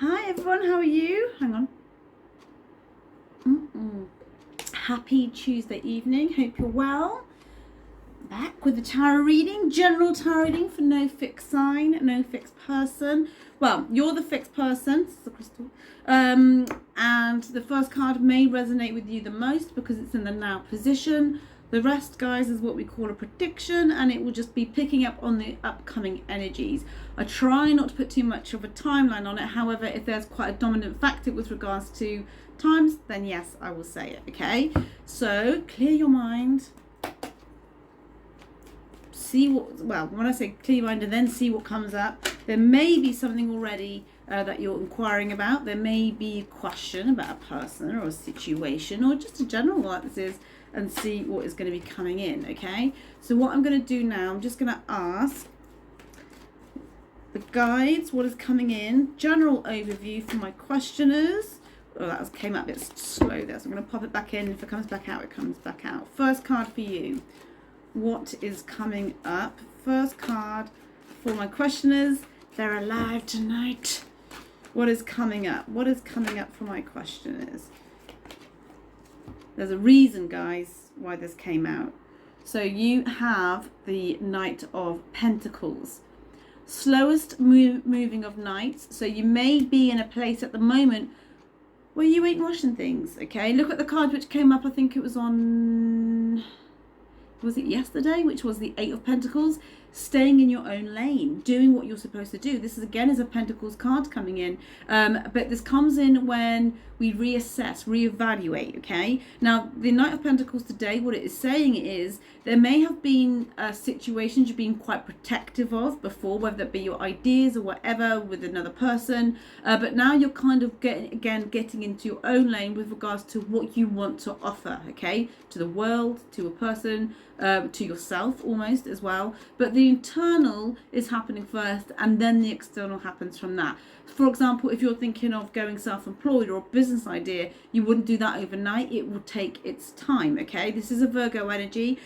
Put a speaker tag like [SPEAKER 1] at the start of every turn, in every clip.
[SPEAKER 1] Hi everyone, how are you? Hang on. Happy Tuesday evening. Hope you're well. Back with the tarot reading, general tarot reading for no fixed sign, no fixed person. Well, you're the fixed person. This is a crystal. And the first card may resonate with you the most because it's in the now position. The rest, guys, is what we call a prediction, and it will just be picking up on the upcoming energies. I try not to put too much of a timeline on it. However, if there's quite a dominant factor with regards to times, then yes, I will say it, okay? So clear your mind. See what, well, when I say clear your mind and then see what comes up, there may be something already that you're inquiring about. There may be a question about a person or a situation or just a general what this is, and see what is going to be coming in, okay? So what I'm going to do now, I'm just going to ask the guides what is coming in, general overview for my questioners. Oh, that came out a bit slow there, so I'm going to pop it back in. If it comes back out, it comes back out. First card for you. What is coming up? First card for my questioners. They're alive tonight. What is coming up? What is coming up for my questioners? There's a reason, guys, why this came out. So you have the Knight of Pentacles. Slowest moving of knights. So you may be in a place at the moment where you ain't rushing things, okay? Look at the card which came up, I think it was on... was it yesterday, which was the Eight of Pentacles? Staying in your own lane, doing what you're supposed to do. This is again is a Pentacles card coming in, but this comes in when we reassess, reevaluate, okay? Now, the Knight of Pentacles today, what it is saying is there may have been situations you've been quite protective of before, whether that be your ideas or whatever with another person, but now you're kind of getting into your own lane with regards to what you want to offer, okay? To the world, to a person, to yourself almost as well. But the internal is happening first and then the external happens from that. For example, if you're thinking of going self-employed or a business idea, you wouldn't do that overnight. It will take its time, okay? This is a Virgo energy.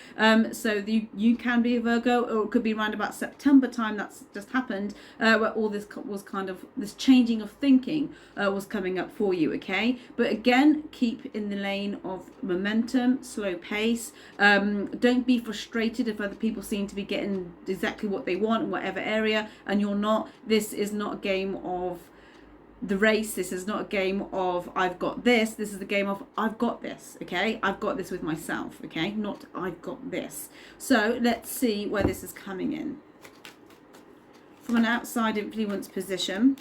[SPEAKER 1] So you can be a Virgo, or it could be around about September time that's just happened, where all this was kind of, this changing of thinking was coming up for you, okay? But again, keep in the lane of momentum, slow pace. Don't be frustrated if other people seem to be getting exactly what they want in whatever area and you're not. This is not a game of the race. This is not a game of I've got this. This is the game of I've got this, okay? I've got this with myself, okay? Not I've got this. So let's see where this is coming in. From an outside influence position,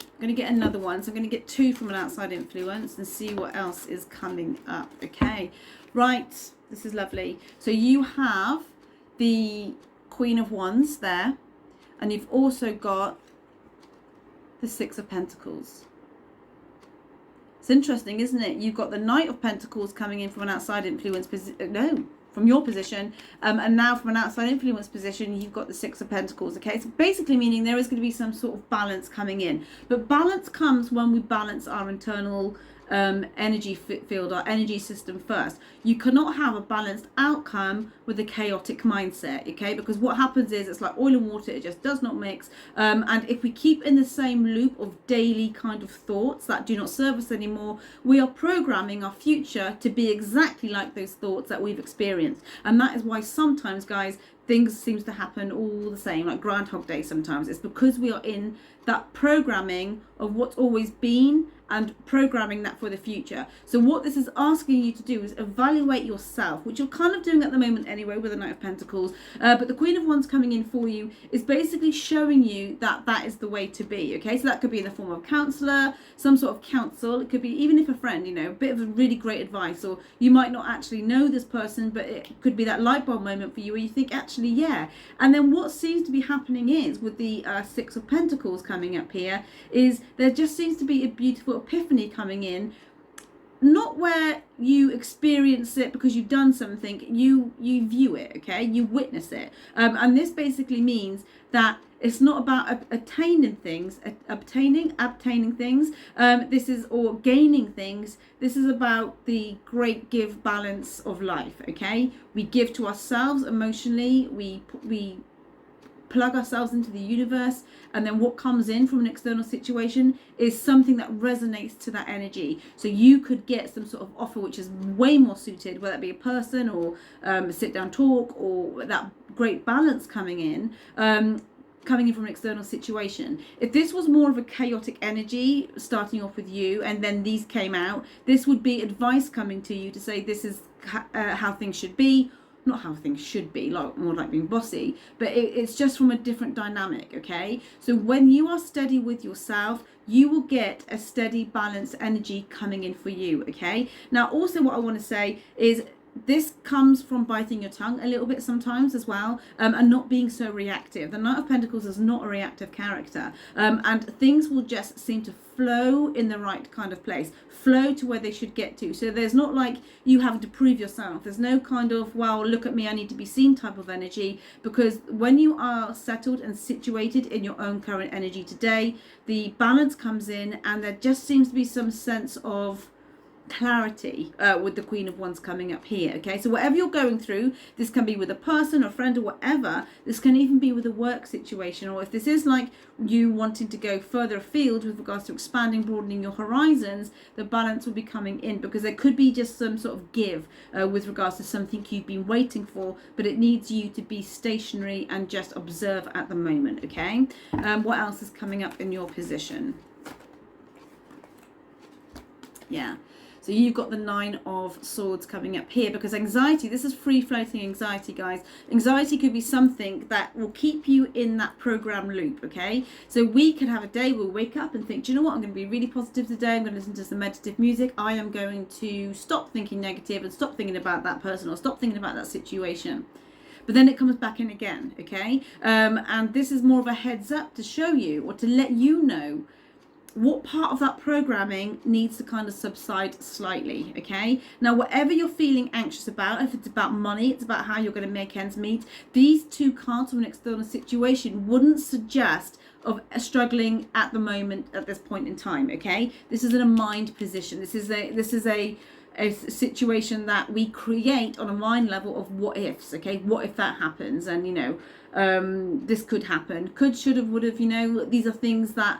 [SPEAKER 1] I'm going to get another one. So I'm going to get two from an outside influence and see what else is coming up, okay? Right, this is lovely. So you have the Queen of Wands there, and you've also got the Six of Pentacles. It's interesting, isn't it? You've got the Knight of Pentacles coming in from an outside influence from your position, and now from an outside influence position you've got the Six of Pentacles, okay? So basically meaning there is going to be some sort of balance coming in, but balance comes when we balance our internal energy field, our energy system first. You cannot have a balanced outcome with a chaotic mindset, okay? Because what happens is it's like oil and water, it just does not mix, and if we keep in the same loop of daily kind of thoughts that do not serve us anymore, we are programming our future to be exactly like those thoughts that we've experienced. And that is why sometimes, guys, things seems to happen all the same, like Groundhog Day sometimes. It's because we are in that programming of what's always been and programming that for the future. So what this is asking you to do is evaluate yourself, which you're kind of doing at the moment anyway with the Knight of Pentacles, but the Queen of Wands coming in for you is basically showing you that that is the way to be, okay? So that could be in the form of a counsellor, some sort of counsel. It could be even if a friend, you know, a bit of a really great advice, or you might not actually know this person, but it could be that light bulb moment for you where you think, actually, yeah. And then what seems to be happening is with the Six of Pentacles coming up here is there just seems to be a beautiful epiphany coming in, not where you experience it because you've done something, you view it, okay? You witness it, and this basically means that it's not about attaining things, obtaining things. This is, or gaining things. This is about the great give balance of life, okay? We give to ourselves emotionally. We plug ourselves into the universe, and then what comes in from an external situation is something that resonates to that energy. So you could get some sort of offer which is way more suited, whether it be a person or a sit down talk, or that great balance coming in from an external situation. If this was more of a chaotic energy starting off with you and then these came out, this would be advice coming to you to say this is how things should be. Not how things should be, like more like being bossy, but it's just from a different dynamic, okay? So when you are steady with yourself, you will get a steady, balanced energy coming in for you, okay? Now, also what I want to say is this comes from biting your tongue a little bit sometimes as well, and not being so reactive. The Knight of Pentacles is not a reactive character, and things will just seem to flow in the right kind of place, flow to where they should get to. So there's not like you having to prove yourself. There's no kind of, well, look at me, I need to be seen type of energy, because when you are settled and situated in your own current energy today, the balance comes in, and there just seems to be some sense of clarity with the Queen of Wands coming up here, okay? So whatever you're going through, this can be with a person or friend or whatever, this can even be with a work situation, or if this is like you wanting to go further afield with regards to expanding, broadening your horizons, the balance will be coming in, because there could be just some sort of give with regards to something you've been waiting for, but it needs you to be stationary and just observe at the moment, okay? What else is coming up in your position? Yeah. So you've got the 9 of Swords coming up here, because anxiety, this is free floating anxiety, guys. Anxiety could be something that will keep you in that program loop, okay? So we could have a day where we wake up and think, do you know what, I'm going to be really positive today. I'm going to listen to some meditative music. I am going to stop thinking negative and stop thinking about that person or stop thinking about that situation. But then it comes back in again, okay? And this is more of a heads up to show you, or to let you know, what part of that programming needs to kind of subside slightly, okay? Now, whatever you're feeling anxious about, if it's about money, it's about how you're going to make ends meet, these two cards from an external situation wouldn't suggest of struggling at the moment, at this point in time, okay? This is in a mind position. This is a situation that we create on a mind level of what ifs, okay? What if that happens? And, you know, this could happen. Could, should have, would have, you know, these are things that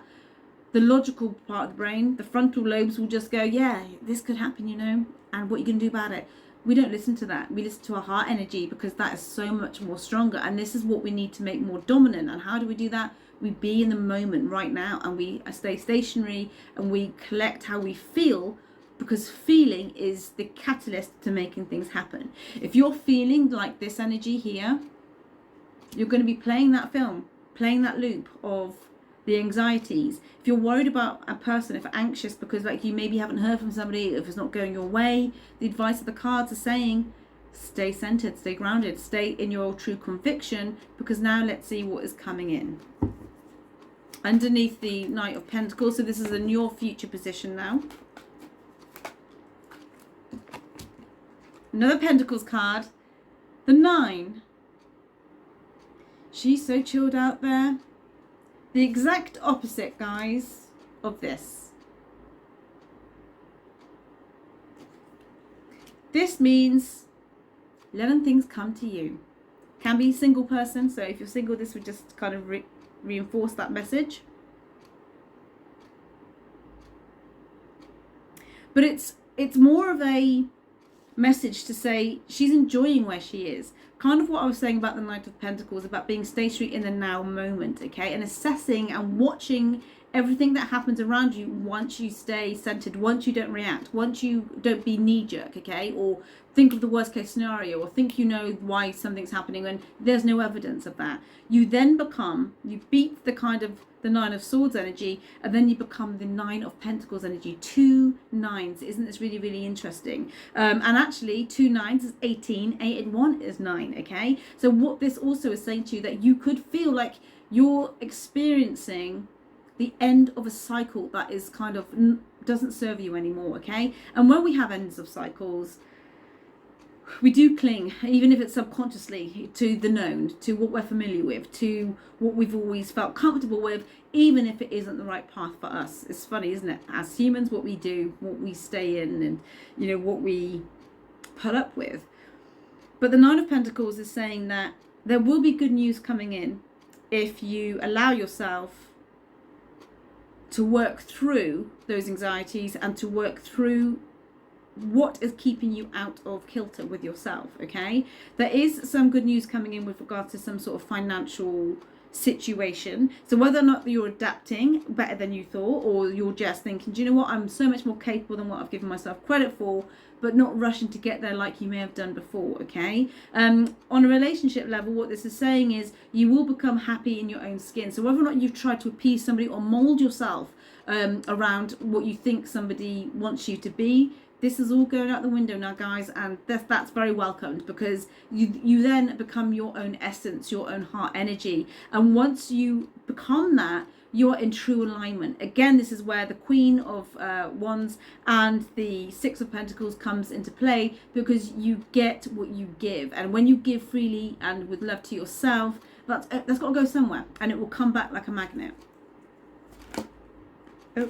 [SPEAKER 1] the logical part of the brain, the frontal lobes, will just go, yeah, this could happen, you know, and what are you going to do about it? We don't listen to that. We listen to our heart energy, because that is so much more stronger. And this is what we need to make more dominant. And how do we do that? We be in the moment right now, and we stay stationary, and we collect how we feel, because feeling is the catalyst to making things happen. If you're feeling like this energy here, you're going to be playing that film, playing that loop of the anxieties. If you're worried about a person, if you're anxious because like you maybe haven't heard from somebody, if it's not going your way, the advice of the cards are saying, stay centered, stay grounded, stay in your true conviction, because now let's see what is coming in. Underneath the Knight of Pentacles, so this is in your future position now. Another Pentacles card, the 9. She's so chilled out there. The exact opposite, guys, of this. This means letting things come to you. Can be a single person, so if you're single, this would just kind of reinforce that message. But it's more of a message to say she's enjoying where she is. Kind of what I was saying about the Knight of Pentacles, about being stationary in the now moment, okay, and assessing and watching everything that happens around you once you stay centered, once you don't react, once you don't be knee-jerk, okay, or think of the worst case scenario, or think you know why something's happening when there's no evidence of that. You then become, you beat the kind of the 9 of Swords energy, and then you become the 9 of Pentacles energy. 2 9s. Isn't this really, really interesting? And actually 2 9s is 18, 8 and 1 is 9, okay? So what this also is saying to you, that you could feel like you're experiencing the end of a cycle that is kind of doesn't serve you anymore, okay? And when we have ends of cycles, we do cling, even if it's subconsciously, to the known, to what we're familiar with, to what we've always felt comfortable with, even if it isn't the right path for us. It's funny, isn't it? As humans, what we do, what we stay in, and, you know, what we put up with. But the 9 of Pentacles is saying that there will be good news coming in. if you allow yourself to work through those anxieties and to work through what is keeping you out of kilter with yourself. Okay, there is some good news coming in with regards to some sort of financial situation. So whether or not you're adapting better than you thought, or you're just thinking, do you know what, I'm so much more capable than what I've given myself credit for, but not rushing to get there like you may have done before. Okay, on a relationship level, what this is saying is you will become happy in your own skin. So whether or not you've tried to appease somebody or mold yourself around what you think somebody wants you to be, this is all going out the window now, guys, and that's very welcomed, because you then become your own essence, your own heart energy. And once you become that, you're in true alignment. Again, this is where the Queen of Wands and the Six of Pentacles comes into play, because you get what you give. And when you give freely and with love to yourself, that's got to go somewhere, and it will come back like a magnet. Oh,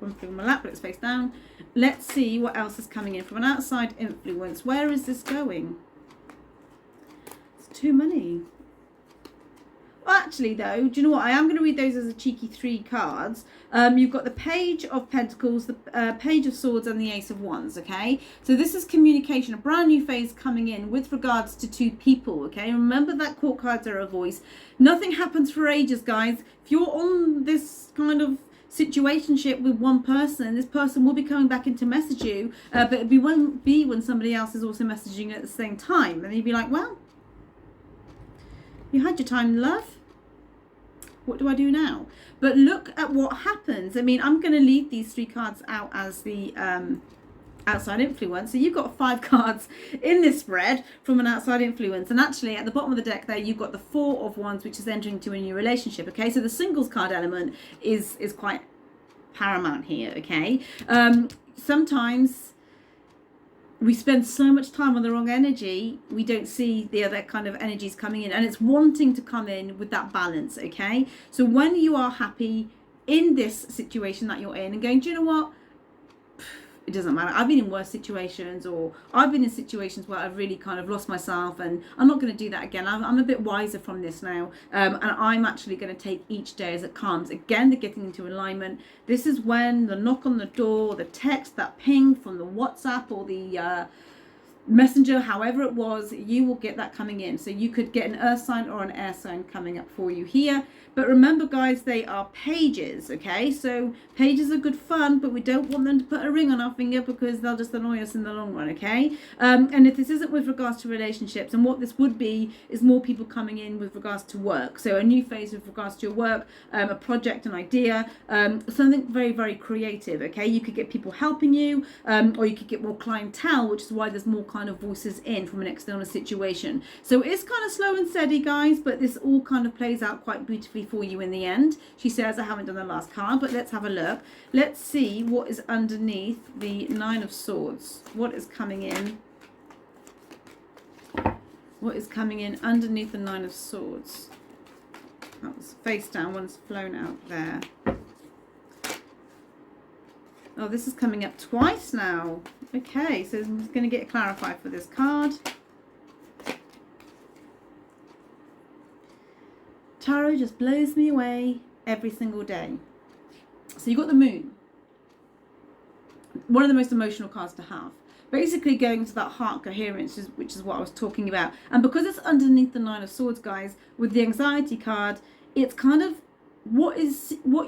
[SPEAKER 1] one thing on my lap, but it's face down. Let's see what else is coming in from an outside influence. Where is this going? It's too many. Well, actually, though, do you know what? I am going to read those as a cheeky 3 cards. You've got the Page of Pentacles, the Page of Swords, and the Ace of Wands, okay? So this is communication, a brand new phase coming in with regards to 2 people, okay? Remember that court cards are a voice. Nothing happens for ages, guys. If you're on this kind of situationship with one person, this person will be coming back in to message you, but it won't be when somebody else is also messaging at the same time. And you'd be like, well, you had your time, love. What do I do now? But look at what happens. I mean, I'm going to leave these 3 cards out as the outside influence. So you've got 5 cards in this spread from an outside influence. And actually, at the bottom of the deck there, you've got the 4 of Wands, which is entering into a new relationship. Okay, so the singles card element is quite paramount here. Okay, sometimes we spend so much time on the wrong energy, we don't see the other kind of energies coming in, and it's wanting to come in with that balance. Okay, so when you are happy in this situation that you're in and going, do you know what, it doesn't matter, I've been in worse situations, or I've been in situations where I've really kind of lost myself, and I'm not going to do that again. I'm a bit wiser from this now, and I'm actually going to take each day as it comes. Again, they're getting into alignment. This is when the knock on the door, the text, that ping from the WhatsApp or the Messenger, however it was, you will get that coming in. So you could get an earth sign or an air sign coming up for you here. But remember, guys, they are pages, okay? So pages are good fun, but we don't want them to put a ring on our finger, because they'll just annoy us in the long run, okay? And if this isn't with regards to relationships, and what this would be is more people coming in with regards to work. So a new phase with regards to your work, a project, an idea, something very, very creative, okay? You could get people helping you, or you could get more clientele, which is why there's more kind of voices in from an external situation. So it's kind of slow and steady, guys, but this all kind of plays out quite beautifully for you in the end. She says, I haven't done the last card, but let's have a look. Let's see what is underneath the 9 of Swords. What is coming in? What is coming in underneath the 9 of Swords? That was face down, one's flown out there. Oh, this is coming up twice now. Okay, so I'm just going to get clarified for this card. Tarot just blows me away every single day. So you've got the Moon. One of the most emotional cards to have. Basically going to that heart coherence, which is what I was talking about. And because it's underneath the 9 of Swords, guys, with the anxiety card, it's kind of what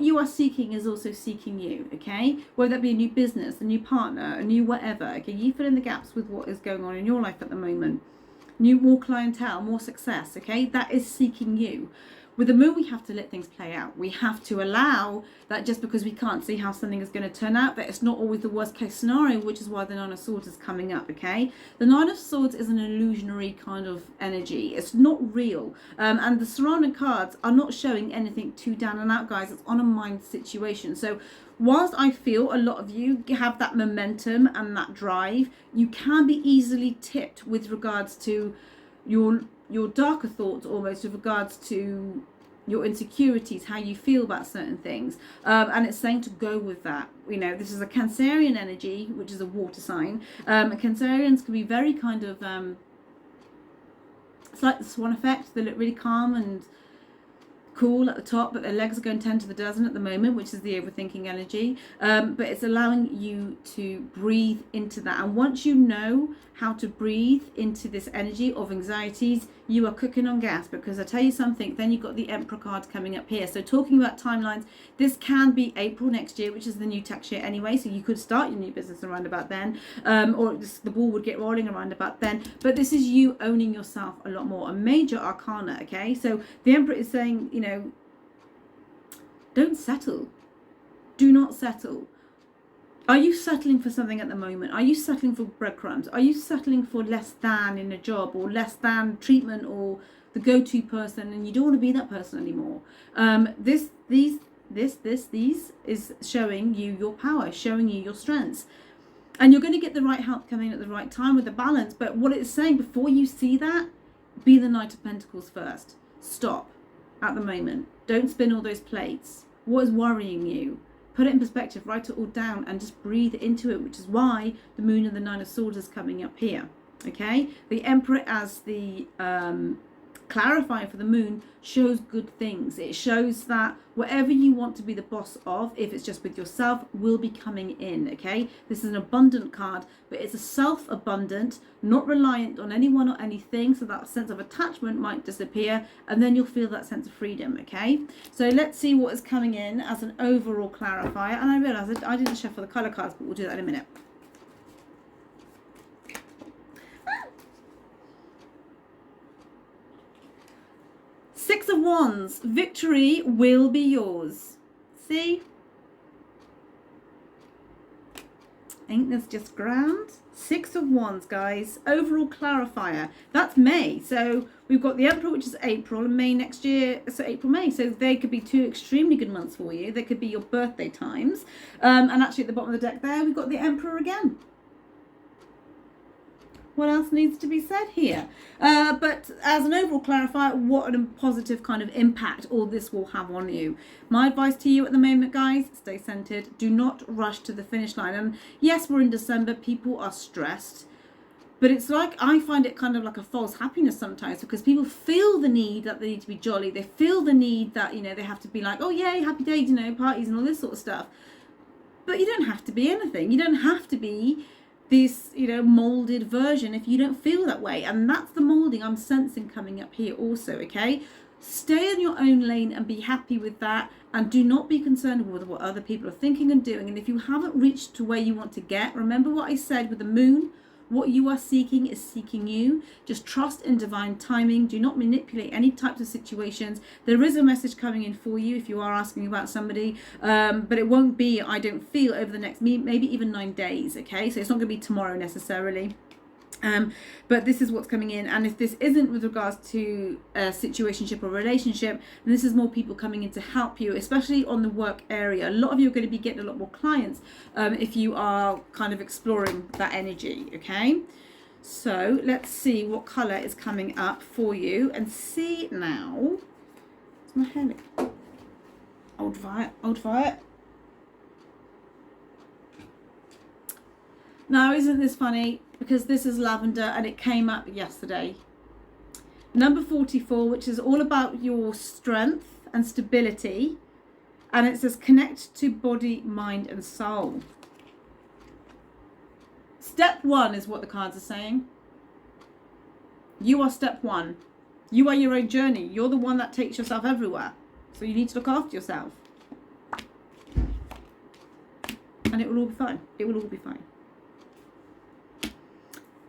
[SPEAKER 1] you are seeking is also seeking you, okay? Whether that be a new business, a new partner, a new whatever, okay? You fill in the gaps with what is going on in your life at the moment. More clientele, more success, okay? That is seeking you. With the Moon, we have to let things play out. We have to allow that just because we can't see how something is going to turn out, that it's not always the worst case scenario, which is why the 9 of Swords is coming up, okay? The 9 of Swords is an illusionary kind of energy. It's not real. And the surrounding cards are not showing anything too down and out, guys. It's on a mind situation. So whilst I feel a lot of you have that momentum and that drive, you can be easily tipped with regards to your darker thoughts, almost with regards to your insecurities, how you feel about certain things, and it's saying to go with that. You know, this is a Cancerian energy, which is a water sign. Cancerians can be very kind of it's like the swan effect. They look really calm and cool at the top, but their legs are going 10 to the dozen at the moment, which is the overthinking energy. But it's allowing you to breathe into that. And once you know how to breathe into this energy of anxieties, you are cooking on gas, because I tell you something, then you've got the Emperor card coming up here. So talking about timelines, this can be April next year, which is the new tax year anyway, so you could start your new business around about then, or the ball would get rolling around about then. But this is you owning yourself a lot more, a major arcana. Okay, so the Emperor is saying, you know, don't settle, do not settle. Are you settling for something at the moment? Are you settling for breadcrumbs? Are you settling for less than in a job, or less than treatment, or the go-to person, and you don't want to be that person anymore? This is showing you your power, showing you your strengths. And you're going to get the right help coming at the right time with the balance. But what it's saying, before you see that, be the Knight of Pentacles first. Stop at the moment. Don't spin all those plates. What is worrying you? Put it in perspective, write it all down, and just breathe into it, which is why the Moon and the Nine of Swords is coming up here. Okay? The Emperor, as the clarifying for the Moon, shows good things. It shows that whatever you want to be the boss of, if it's just with yourself, will be coming in. Okay, this is an abundant card, but it's a self-abundant, not reliant on anyone or anything, so that sense of attachment might disappear, and then you'll feel that sense of freedom. Okay, so let's see what is coming in as an overall clarifier. And I realize I didn't shuffle the color cards, but we'll do that in a minute. Six of Wands, victory will be yours. See? Ain't this just grand? Six of Wands, guys. Overall clarifier. That's May. So we've got the Emperor, which is April, and May next year. So April, May. So they could be two extremely good months for you. They could be your birthday times. And actually at the bottom of the deck there, we've got the Emperor again. What else needs to be said here? But as an overall clarifier, what a positive kind of impact all this will have on you. My advice to you at the moment, guys, stay centered. Do not rush to the finish line. And yes, we're in December. People are stressed. But it's like, I find it kind of like a false happiness sometimes, because people feel the need that they need to be jolly. They feel the need that, you know, they have to be like, oh, yay, happy days, you know, parties and all this sort of stuff. But you don't have to be anything. You don't have to be this, you know, molded version if you don't feel that way. And that's the molding I'm sensing coming up here also. Okay, stay in your own lane and be happy with that, and do not be concerned with what other people are thinking and doing. And if you haven't reached to where you want to get, remember what I said with the Moon. What you are seeking is seeking you. Just trust in divine timing. Do not manipulate any types of situations. There is a message coming in for you if you are asking about somebody, but it won't be, I don't feel, over the next maybe even 9 days. Okay, so it's not going to be tomorrow necessarily. But this is what's coming in. And if this isn't with regards to a situationship or relationship, then this is more people coming in to help you, especially on the work area. A lot of you are going to be getting a lot more clients if you are kind of exploring that energy. Okay, so let's see what color is coming up for you, and see now. It's my hair. Old fire. Now, isn't this funny? Because this is lavender and it came up yesterday. Number 44, which is all about your strength and stability. And it says connect to body, mind and soul. Step 1 is what the cards are saying. You are step 1. You are your own journey. You're the one that takes yourself everywhere. So you need to look after yourself. And it will all be fine. It will all be fine.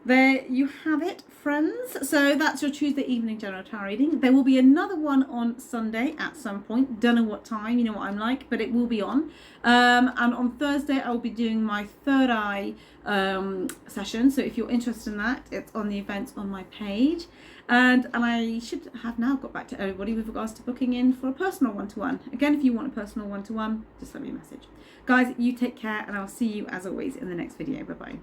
[SPEAKER 1] There you have it, friends. So that's your Tuesday evening general tarot reading. There will be another one on Sunday at some point. Don't know what time, you know what I'm like, but it will be on. And on Thursday, I will be doing my third eye session. So if you're interested in that, it's on the events on my page. And I should have now got back to everybody with regards to booking in for a personal one-to-one. Again, if you want a personal one-to-one, just send me a message. Guys, you take care, and I'll see you as always in the next video. Bye-bye.